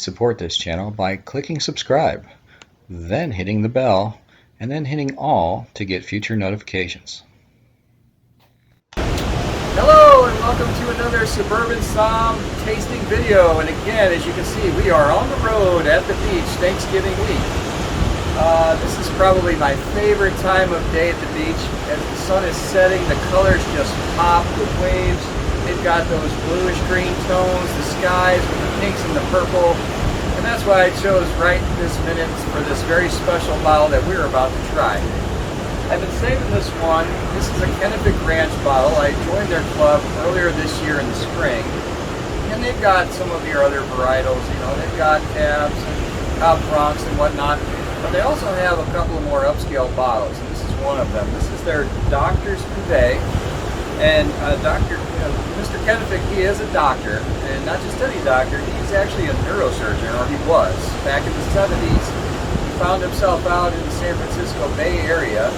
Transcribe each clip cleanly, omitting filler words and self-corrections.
Please support this channel by clicking subscribe, then hitting the bell, and then hitting all to get future notifications. Hello and welcome to another Suburban Somm tasting video. And again, as you can see, we are on the road at the beach Thanksgiving week. This is probably my favorite time of day at the beach. As the sun is setting, the colors just pop with waves. They've got those bluish green tones, the skies with the pinks and the purple. And that's why I chose right this minute for this very special bottle that we're about to try. I've been saving this one. This is a Kenefick Ranch bottle. I joined their club earlier this year in the spring. And they've got some of your other varietals, you know, they've got tabs and Cab Francs and whatnot. But they also have a couple of more upscale bottles, and this is one of them. This is their Doctor's Cuvee. And Mr. Kenefick, he is a doctor, and not just any doctor, he's actually a neurosurgeon, or he was, back in the 70s. He found himself out in the San Francisco Bay Area,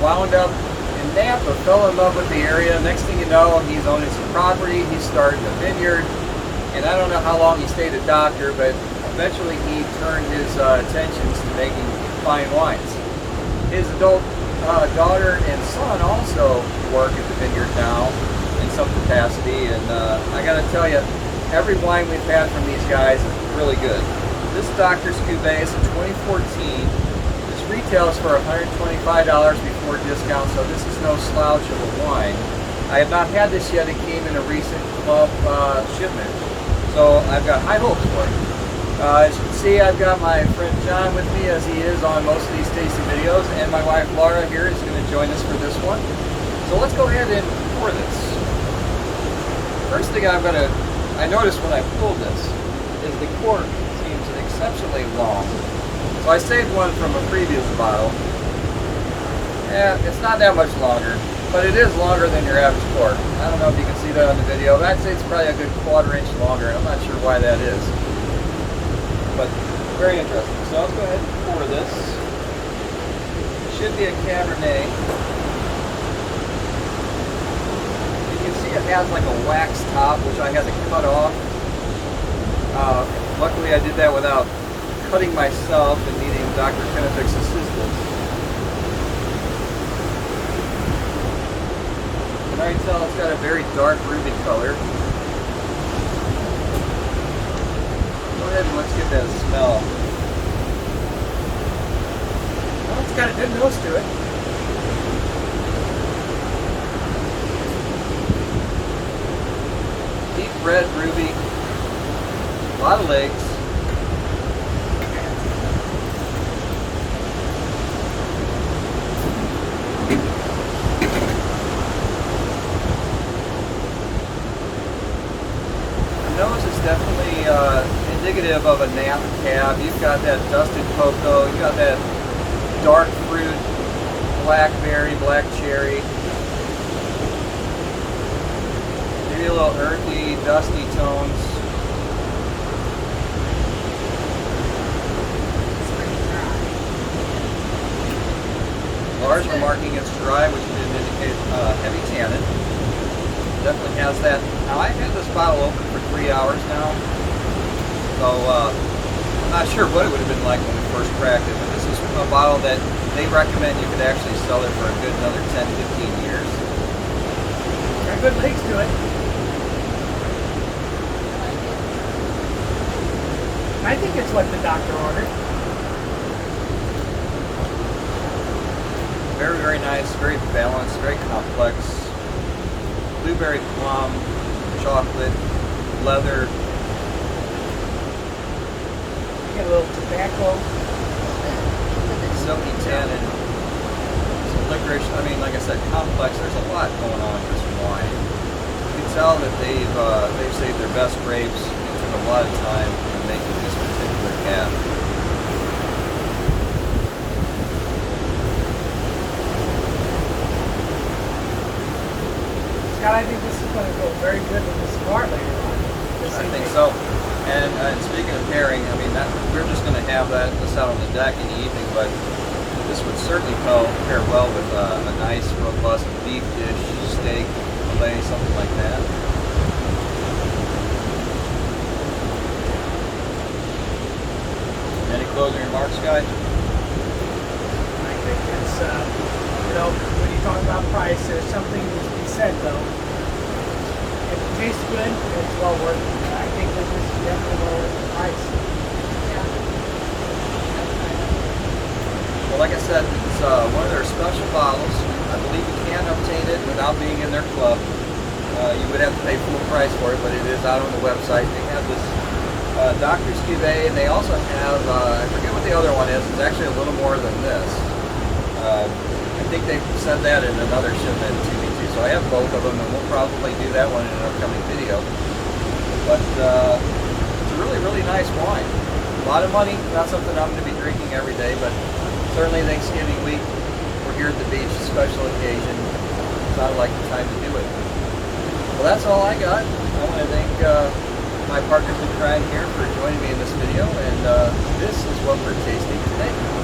wound up in Napa, fell in love with the area. Next thing you know, he's owning some property, he's starting a vineyard, and I don't know how long he stayed a doctor, but eventually he turned his attentions to making fine wines. His adult daughter and son also work at the vineyard now in some capacity, and I gotta tell you, every wine we've had from these guys is really good. This Doctor's Cuvee is a 2014. This retails for $125 before discount, so this is no slouch of a wine. I have not had this yet. It came in a recent club shipment, so I've got high hopes for it. As you can see, I've got my friend John with me, as he is on most of these tasting videos, and my wife Laura here is going to join us for this one. So let's go ahead and pour this. First thing I noticed when I pulled this is the cork seems exceptionally long. So I saved one from a previous bottle. Yeah, it's not that much longer, but it is longer than your average cork. I don't know if you can see that on the video, but I'd say it's probably a good 1/4 inch longer. I'm not sure why that is, but very interesting. So let's go ahead and pour this. It should be a Cabernet. You can see it has like a wax top, which I had to cut off. Luckily I did that without cutting myself and needing Dr. Kenefick's assistance. And I can tell it's got a very dark ruby color. Go ahead and let's get that smell. Well, it's got a good nose to it. Deep red ruby. A lot of legs. The nose is definitely indicative of a Napa cab. You've got that dusted cocoa, you've got that dark fruit, blackberry, black cherry. Maybe a little earthy, dusty tones. Large remarking it's dry, which would indicate heavy tannin. Definitely has that. Now I've had this bottle open for 3 hours now, so I'm not sure what it would have been like when we first cracked it, but this is a bottle that they recommend you could actually sell it for a good another 10, 15 years. Got good legs to it. I think it's what the doctor ordered. Very, very nice, very balanced, very complex. Blueberry plum, chocolate, leather. You get a little tobacco. Silky tannin, some licorice. I mean, like I said, complex. There's a lot going on in this wine. You can tell that they've saved their best grapes and took a lot of time in making this particular cab. Scott, I think this is going to go very good with the cigar later on. I think so. And speaking of pairing, I mean, we're just going to have this out on the deck in the evening, but this would certainly pair well with a nice, robust beef dish, steak, filet, something like that. guy? I think it's, you know, when you talk about price, there's something to be said though. If it tastes good, it's well worth it. I think that this is definitely well worth the price. Well, like I said, it's one of their special bottles. I believe you can obtain it without being in their club. You would have to pay full price for it, but it is out on the website. They have this Doctor's Cuvee, and they also have, I forget what the other one is. It's actually a little more than this. I think they said that in another shipment to me too. So I have both of them, and we'll probably do that one in an upcoming video. But it's a really, really nice wine. A lot of money, not something I'm going to be drinking every day, but certainly Thanksgiving week, we're here at the beach, special occasion. Sounded like the time to do it. Well, that's all I got. I want to thank my partners in crime here for joining me in this video, and this is what we're tasting today.